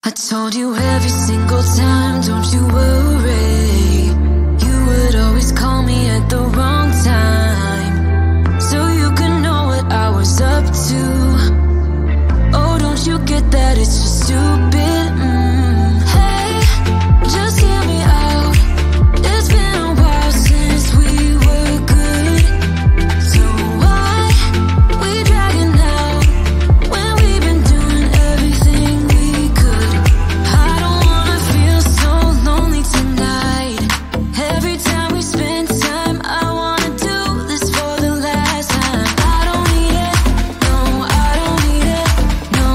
I told you every single time, don't you worry. You would always call me at the wrong time, so you could know what I was up to. Oh, don't you get that it's just stupid? Hey, just hear me out. It's been a while since we were good, so why we dragging out when we've been doing everything we could? I don't wanna feel so lonely tonight. Every time we spend time, I wanna do this for the last time. I don't need it, no, I don't need it, no.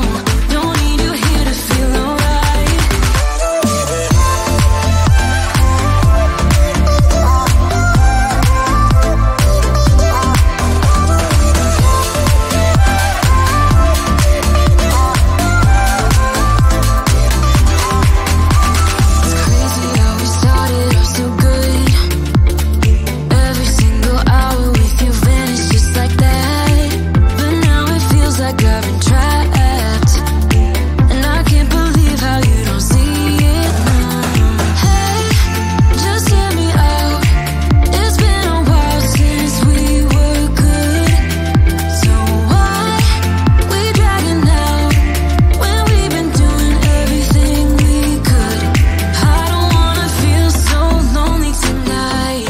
Don't need you here to feel alright. It's crazy how we started off so good. Every single hour with you vanished just like that. But now it feels like I've been trapped, and I can't believe how you don't see it. Hey, just hear me out. It's been a while since we were good, so why we dragging out when we've been doing everything we could? I don't wanna feel so lonely tonight.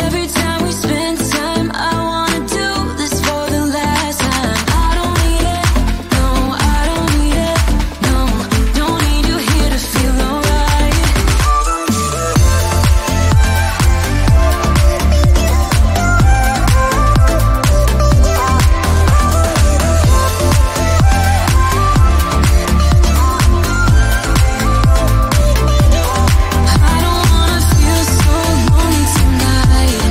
Every time we spend time, I wanna do this for the last time. I don't need it, no, I don't need it, no. Don't need you here to feel alright. I don't wanna feel so lonely tonight,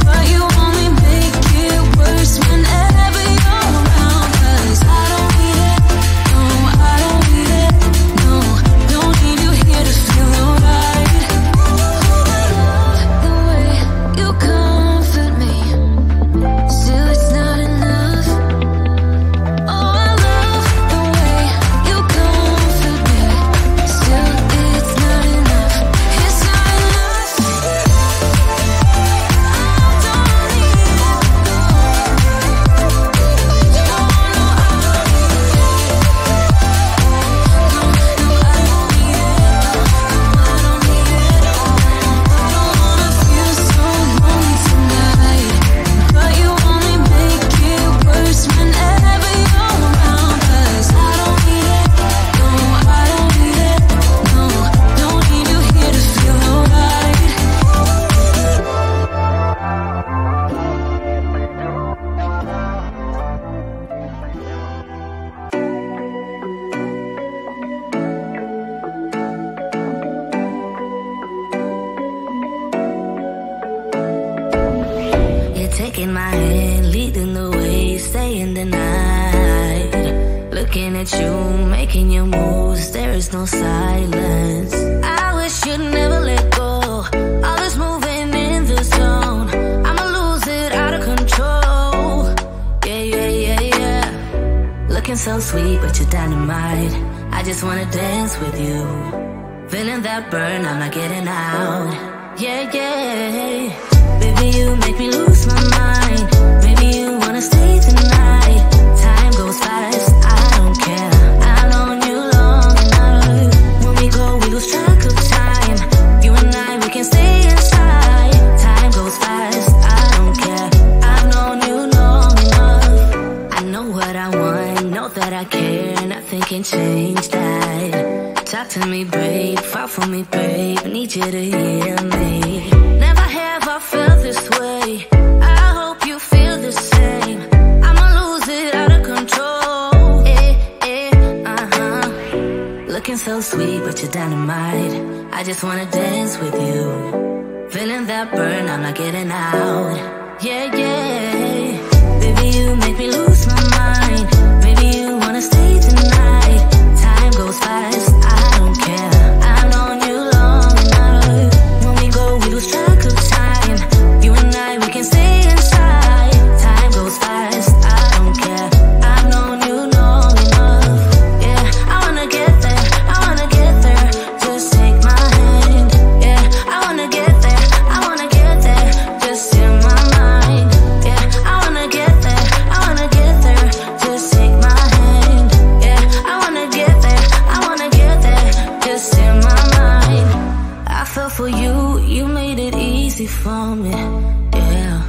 but you only make it worse whenever you're around. 'Cause I don't need it, no, I don't need it, no. Don't need you here to feel alright. The way you comfort me, still it's not enough. Oh, I love the way you comfort me, still it's not enough. It's not enough. I don't need it, no. No, no, I don't need it. No, no, I don't need it. No, I don't need it. I don't wanna feel so lonely tonight, but you only make it worse whenever you're around. 'Cause I don't need it, no, I don't need it, no. Don't need you here to feel alright. You're taking my hand, leading the way, staying the night. Looking at you, making your moves, there is no silence. I wish you'd never let go. All this moving in the zone, I'ma lose it out of control. Yeah, yeah, yeah, yeah. Looking so sweet, but you're dynamite. I just wanna dance with you. Feeling that burn, I'm not getting out. Yeah, yeah. Baby, you make me lose my mind. Maybe you wanna stay tonight. Time goes fast, I don't care. I've known you long enough. When we go, we lose track of time. You and I, we can stay inside. Time goes fast, I don't care. I've known you long enough. I know what I want, know that I care. Nothing can change that. Talk to me, babe, fall for me, babe. Need you to hear me. Never have I felt this way. I hope you feel the same. I'ma lose it out of control. Looking so sweet, but you're dynamite. I just wanna dance with you. Feeling that burn, I'm not getting out. Yeah, yeah. Baby, you make me lose my mind. Maybe you wanna stay tonight. Time goes fast, I don't care. I've known you long enough. When we go, we lose track of time. You and I, we can stay inside. Time goes fast, I don't care. I've known you long enough. Yeah, I wanna get there, I wanna for you, you made it easy for me, yeah.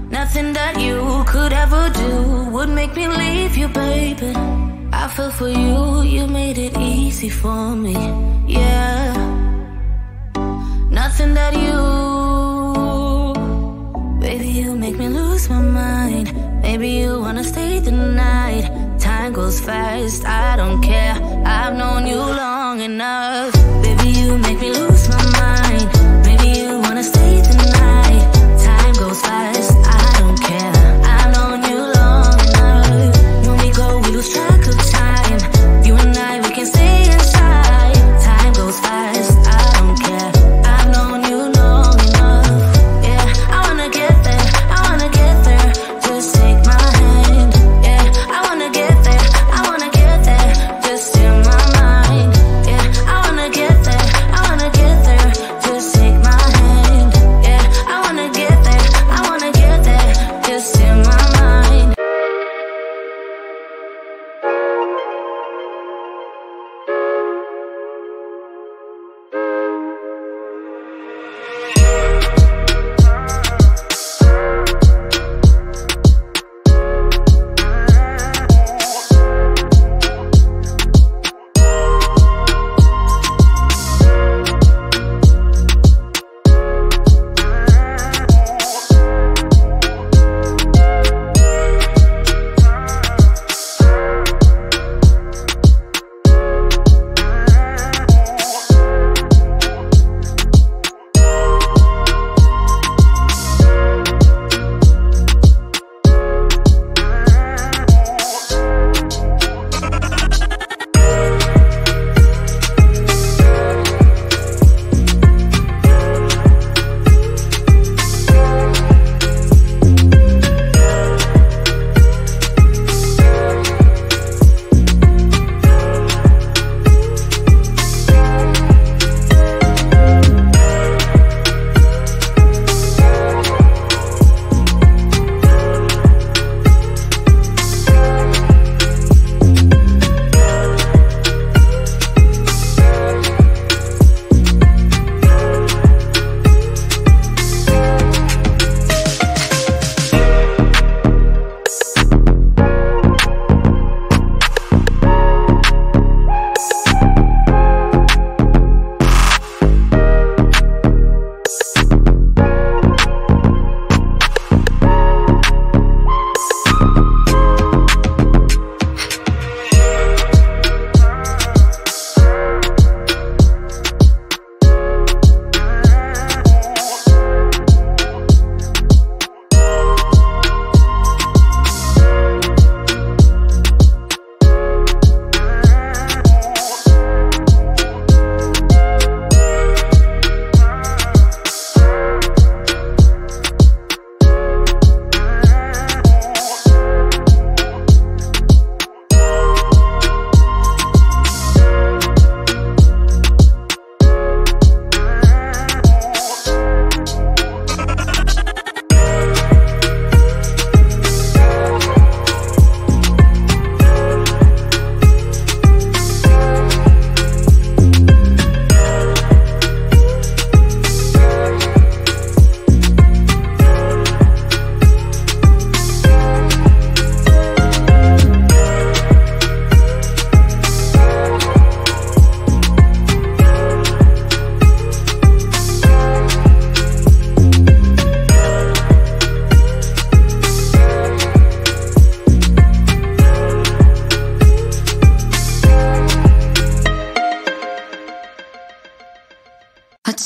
Nothing that you could ever do would make me leave you, baby. I fell for you, you made it easy for me, yeah. Nothing that you, baby, you make me lose my mind. Maybe you wanna stay the night. Time goes fast, I don't care. I've known you long enough. Baby, you make me lose my mind. Maybe you wanna stay the night. Time goes fast, I don't care. I've known you long enough. When we go, we lose track of time. You and I, we can stay inside. Time goes fast, I don't care. I've known you long enough. Yeah, I wanna get there, I wanna get there. Just take my hand. Yeah, I wanna get there, I wanna get there. Just in my mind. Yeah, I wanna get there, I wanna get there. Just take my hand. Yeah, I wanna get there, I wanna get there. Just in my mind.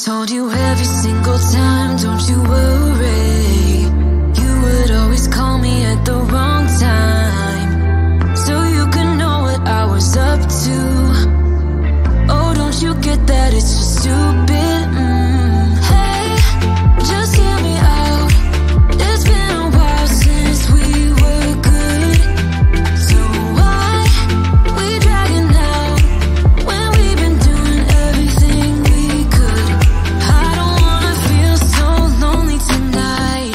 told you every single time, don't you worry. You would always call me at the wrong time, so you could know what I was up to. Oh, don't you get that it's just stupid? Hey, just hear me out. It's been a while since we were good, so why we dragging out when we've been doing everything we could? I don't wanna feel so lonely tonight.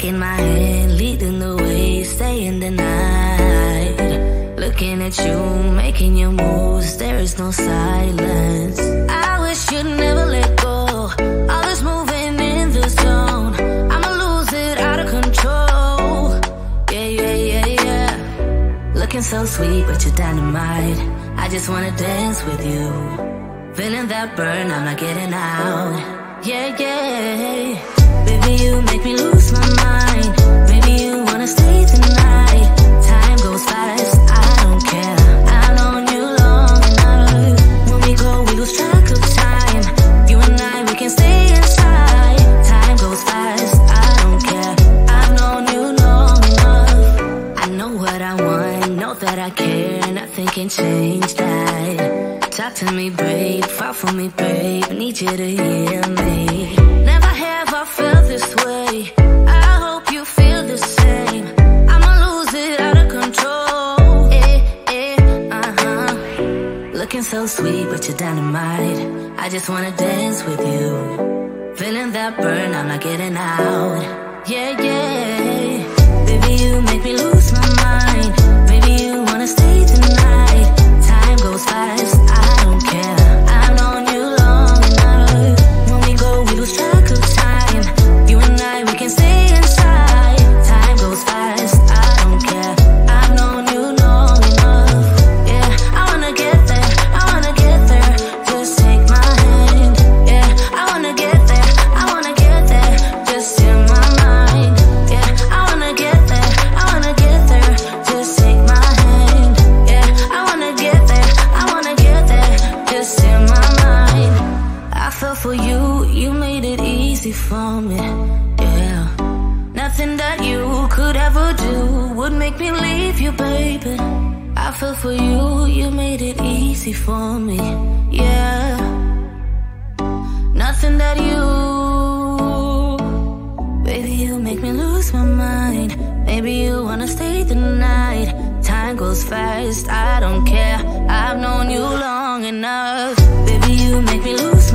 taking my hand, leading the way, staying the night. Looking at you, making your moves, there is no silence. I wish you'd never let go. All this moving in the zone, I'ma lose it out of control. Yeah. Looking so sweet, but you're dynamite. I just wanna dance with you. Feeling that burn, I'm not getting out. Yeah. Baby, you make me lose my mind. Maybe you wanna stay the night. Time goes fast, I don't care. I've known you long enough. When we go, we lose track of time. You and I, we can stay inside. Time goes fast, I don't care. I've known you long enough. I know what I want, know that I care. Nothing can change that. Talk to me, babe, fall for me, babe. Need you to hear me. Never have I felt this way. I hope you feel the same. I'ma lose it out of control. Looking so sweet, but you're dynamite. I just wanna dance with you. Feeling that burn, I'm not getting out. Yeah. Baby, you make me lose my mind. Maybe you wanna stay tonight. Time goes fast, I don't care. I've known you long enough. When we go, we lose track of time. You and I, we can stay inside. Time goes fast, I don't care. I've known you long enough. Yeah, I wanna get there, I wanna get there. Just take my hand. Yeah, I wanna get there, I wanna get there. Just in my mind. Yeah, I wanna get there, I wanna get there. Just take my hand. Yeah, I wanna get there, I wanna get there. Just in my mind. I fell for you, you made it easy for me. Yeah, nothing that you could ever do would make me leave you, baby. I fell for you, you made it easy for me. Yeah, nothing that you, baby, you make me lose my mind. Maybe you wanna stay the night. Time goes fast, I don't care. I've known you long enough. Baby, you make me lose